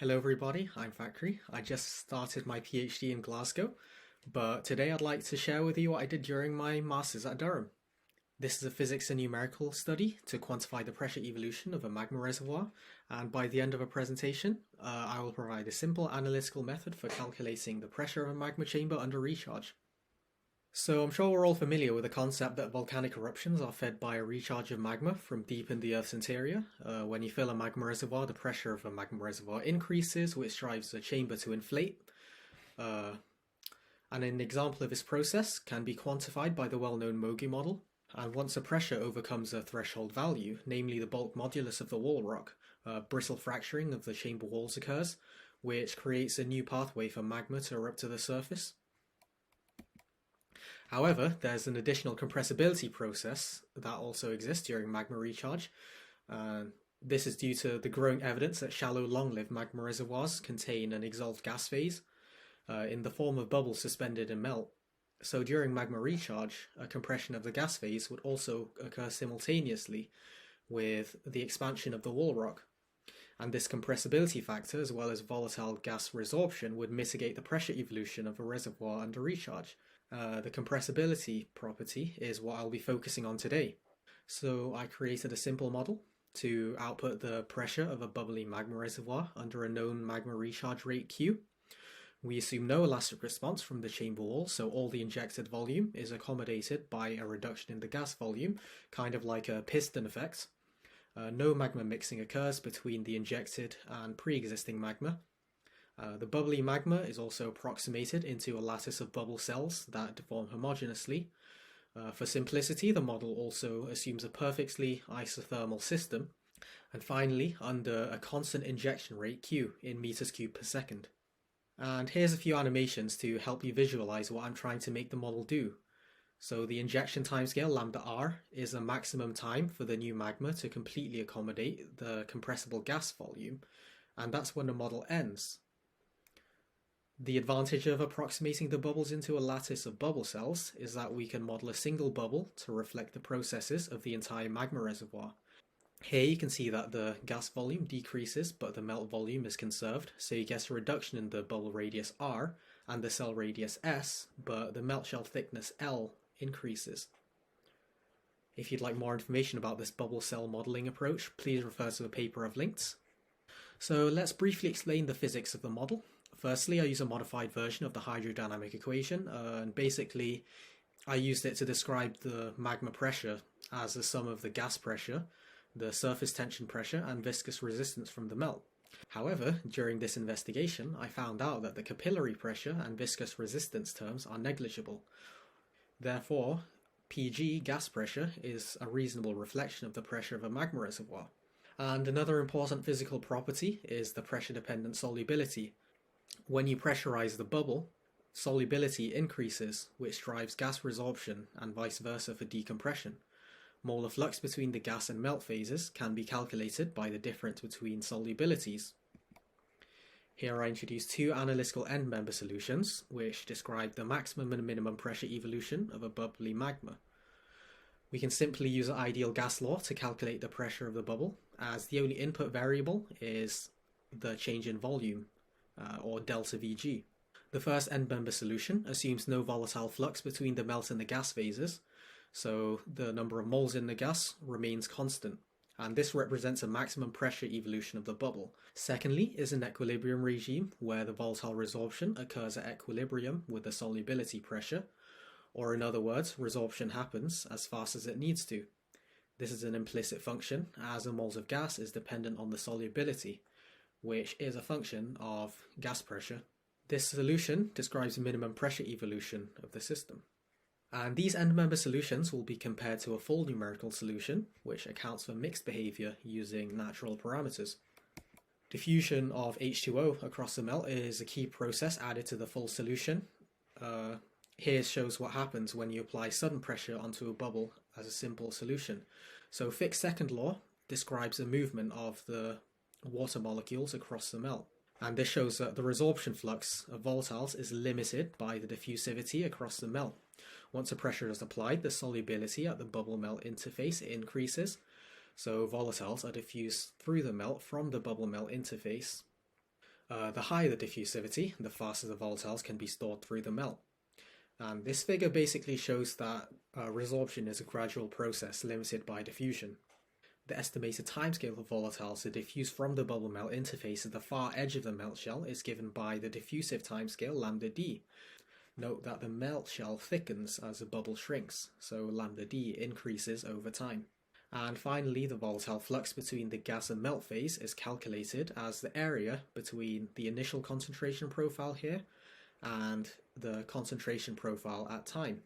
Hello everybody, I'm Fakhri. I just started my PhD in Glasgow, but today I'd like to share with you what I did during my Masters at Durham. This is a physics and numerical study to quantify the pressure evolution of a magma reservoir, and by the end of a presentation, I will provide a simple analytical method for calculating the pressure of a magma chamber under recharge. So I'm sure we're all familiar with the concept that volcanic eruptions are fed by a recharge of magma from deep in the Earth's interior. When you fill a magma reservoir, the pressure of a magma reservoir increases, which drives the chamber to inflate. And an example of this process can be quantified by the well-known Mogi model. And once the pressure overcomes a threshold value, namely the bulk modulus of the wall rock, brittle fracturing of the chamber walls occurs, which creates a new pathway for magma to erupt to the surface. However, there's an additional compressibility process that also exists during magma recharge. This is due to the growing evidence that shallow long-lived magma reservoirs contain an exhaled gas phase in the form of bubbles suspended in melt. So during magma recharge, a compression of the gas phase would also occur simultaneously with the expansion of the wall rock. And this compressibility factor, as well as volatile gas resorption, would mitigate the pressure evolution of a reservoir under recharge. The compressibility property is what I'll be focusing on today. So I created a simple model to output the pressure of a bubbly magma reservoir under a known magma recharge rate Q. We assume no elastic response from the chamber wall, so all the injected volume is accommodated by a reduction in the gas volume, kind of like a piston effect. No magma mixing occurs between the injected and pre-existing magma. The bubbly magma is also approximated into a lattice of bubble cells that deform homogeneously. For simplicity, the model also assumes a perfectly isothermal system. And finally, under a constant injection rate Q in meters cubed per second. And here's a few animations to help you visualize what I'm trying to make the model do. So the injection timescale lambda r is a maximum time for the new magma to completely accommodate the compressible gas volume, and that's when the model ends. The advantage of approximating the bubbles into a lattice of bubble cells is that we can model a single bubble to reflect the processes of the entire magma reservoir. Here you can see that the gas volume decreases, but the melt volume is conserved, so you get a reduction in the bubble radius r and the cell radius s, but the melt shell thickness L increases. If you'd like more information about this bubble cell modelling approach, please refer to the paper I've linked. So let's briefly explain the physics of the model. Firstly, I use a modified version of the hydrodynamic equation, and basically I used it to describe the magma pressure as the sum of the gas pressure, the surface tension pressure, and viscous resistance from the melt. However, during this investigation, I found out that the capillary pressure and viscous resistance terms are negligible. Therefore, Pg gas pressure is a reasonable reflection of the pressure of a magma reservoir. And another important physical property is the pressure-dependent solubility. When you pressurize the bubble, solubility increases, which drives gas resorption and vice versa for decompression. Molar flux between the gas and melt phases can be calculated by the difference between solubilities. Here I introduce two analytical end-member solutions, which describe the maximum and minimum pressure evolution of a bubbly magma. We can simply use an ideal gas law to calculate the pressure of the bubble, as the only input variable is the change in volume, or delta Vg. The first end-member solution assumes no volatile flux between the melt and the gas phases, so the number of moles in the gas remains constant, and this represents a maximum pressure evolution of the bubble. Secondly is an equilibrium regime, where the volatile resorption occurs at equilibrium with the solubility pressure, or in other words, resorption happens as fast as it needs to. This is an implicit function, as the moles of gas is dependent on the solubility, which is a function of gas pressure. This solution describes the minimum pressure evolution of the system. And these end-member solutions will be compared to a full numerical solution, which accounts for mixed behavior using natural parameters. Diffusion of H2O across the melt is a key process added to the full solution. Here shows what happens when you apply sudden pressure onto a bubble as a simple solution. So Fick's second law describes the movement of the water molecules across the melt. And this shows that the resorption flux of volatiles is limited by the diffusivity across the melt. Once a pressure is applied, the solubility at the bubble melt interface increases, so volatiles are diffused through the melt from the bubble melt interface. The higher the diffusivity, the faster the volatiles can be stored through the melt. And this figure basically shows that resorption is a gradual process limited by diffusion. The estimated timescale of volatiles to diffuse from the bubble melt interface at the far edge of the melt shell is given by the diffusive timescale lambda d. Note that the melt shell thickens as the bubble shrinks, so lambda d increases over time. And finally, the volatile flux between the gas and melt phase is calculated as the area between the initial concentration profile here and the concentration profile at time.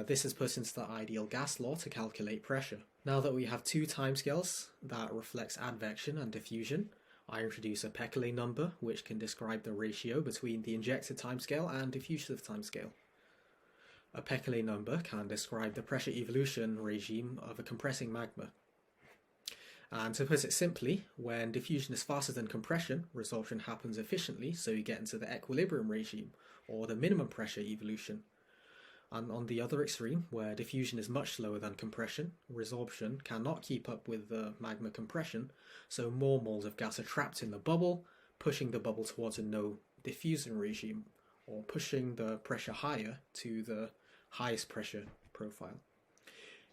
This is put into the ideal gas law to calculate pressure. Now that we have two timescales that reflects advection and diffusion, I introduce a Peclet number which can describe the ratio between the injected timescale and diffusive timescale. A Peclet number can describe the pressure evolution regime of a compressing magma. And to put it simply, when diffusion is faster than compression, resorption happens efficiently, so you get into the equilibrium regime, or the minimum pressure evolution. And on the other extreme, where diffusion is much slower than compression, resorption cannot keep up with the magma compression, so more moles of gas are trapped in the bubble, pushing the bubble towards a no diffusion regime, or pushing the pressure higher to the highest pressure profile.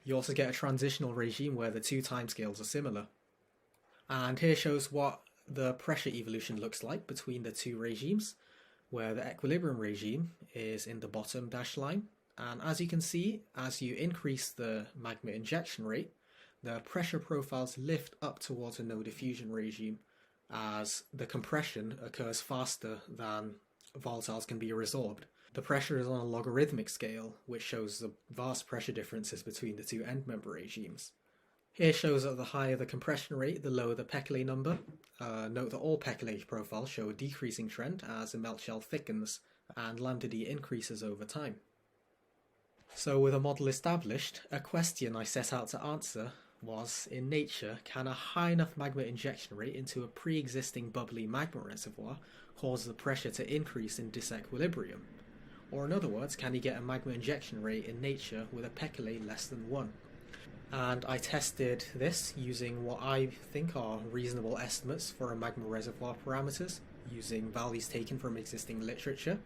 You also get a transitional regime where the two timescales are similar. And here shows what the pressure evolution looks like between the two regimes, where the equilibrium regime is in the bottom dashed line. And as you can see, as you increase the magma injection rate, the pressure profiles lift up towards a no diffusion regime as the compression occurs faster than volatiles can be resorbed. The pressure is on a logarithmic scale, which shows the vast pressure differences between the two end member regimes. Here shows that the higher the compression rate, the lower the Peclet number. Note that all Peclet profiles show a decreasing trend as the melt shell thickens and lambda d increases over time. So with a model established, a question I set out to answer was, in nature, can a high enough magma injection rate into a pre-existing bubbly magma reservoir cause the pressure to increase in disequilibrium? Or in other words, can you get a magma injection rate in nature with a Peclet less than 1? And I tested this using what I think are reasonable estimates for a magma reservoir parameters, using values taken from existing literature.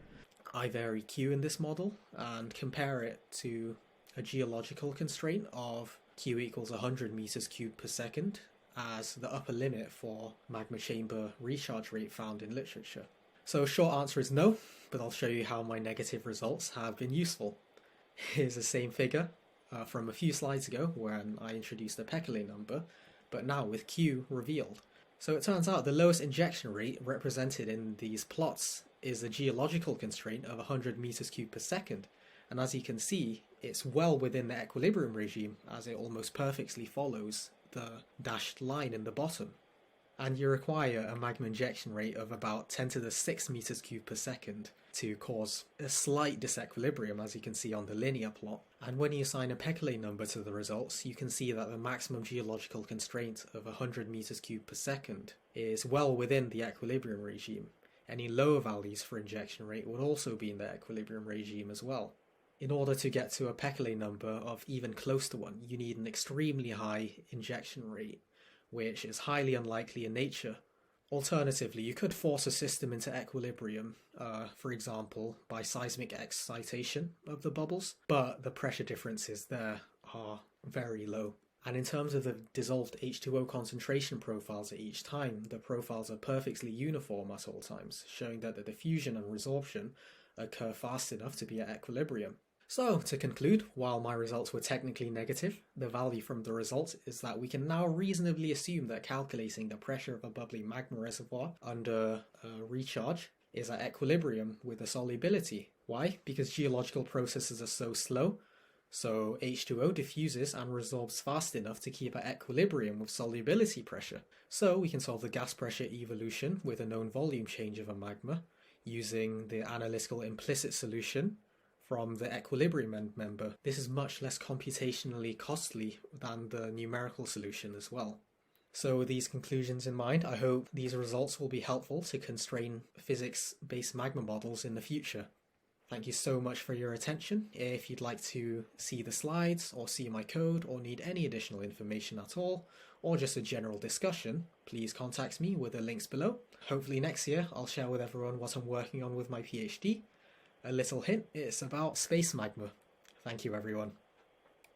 I vary Q in this model and compare it to a geological constraint of Q equals 100 meters cubed per second as the upper limit for magma chamber recharge rate found in literature. So short answer is no, but I'll show you how my negative results have been useful. Here's the same figure from a few slides ago when I introduced the Peclet number, but now with Q revealed. So it turns out the lowest injection rate represented in these plots is a geological constraint of 100 meters cubed per second, and as you can see, it's well within the equilibrium regime as it almost perfectly follows the dashed line in the bottom. And you require a magma injection rate of about 10 to the 6 meters cubed per second to cause a slight disequilibrium, as you can see on the linear plot. And when you assign a Peclet number to the results, you can see that the maximum geological constraint of 100 meters cubed per second is well within the equilibrium regime. Any lower values for injection rate would also be in the equilibrium regime as well. In order to get to a Peclet number of even close to 1, you need an extremely high injection rate, which is highly unlikely in nature. Alternatively, you could force a system into equilibrium, for example, by seismic excitation of the bubbles, but the pressure differences there are very low. And in terms of the dissolved H2O concentration profiles at each time, the profiles are perfectly uniform at all times, showing that the diffusion and resorption occur fast enough to be at equilibrium. So, to conclude, while my results were technically negative, the value from the results is that we can now reasonably assume that calculating the pressure of a bubbly magma reservoir under recharge is at equilibrium with the solubility. Why? Because geological processes are so slow, so H2O diffuses and resorbs fast enough to keep at equilibrium with solubility pressure. So we can solve the gas pressure evolution with a known volume change of a magma using the analytical implicit solution from the equilibrium end member. This is much less computationally costly than the numerical solution as well. So with these conclusions in mind, I hope these results will be helpful to constrain physics-based magma models in the future. Thank you so much for your attention. If you'd like to see the slides or see my code or need any additional information at all, or just a general discussion, please contact me with the links below. Hopefully next year I'll share with everyone what I'm working on with my PhD. A little hint, it's about space magma. Thank you everyone.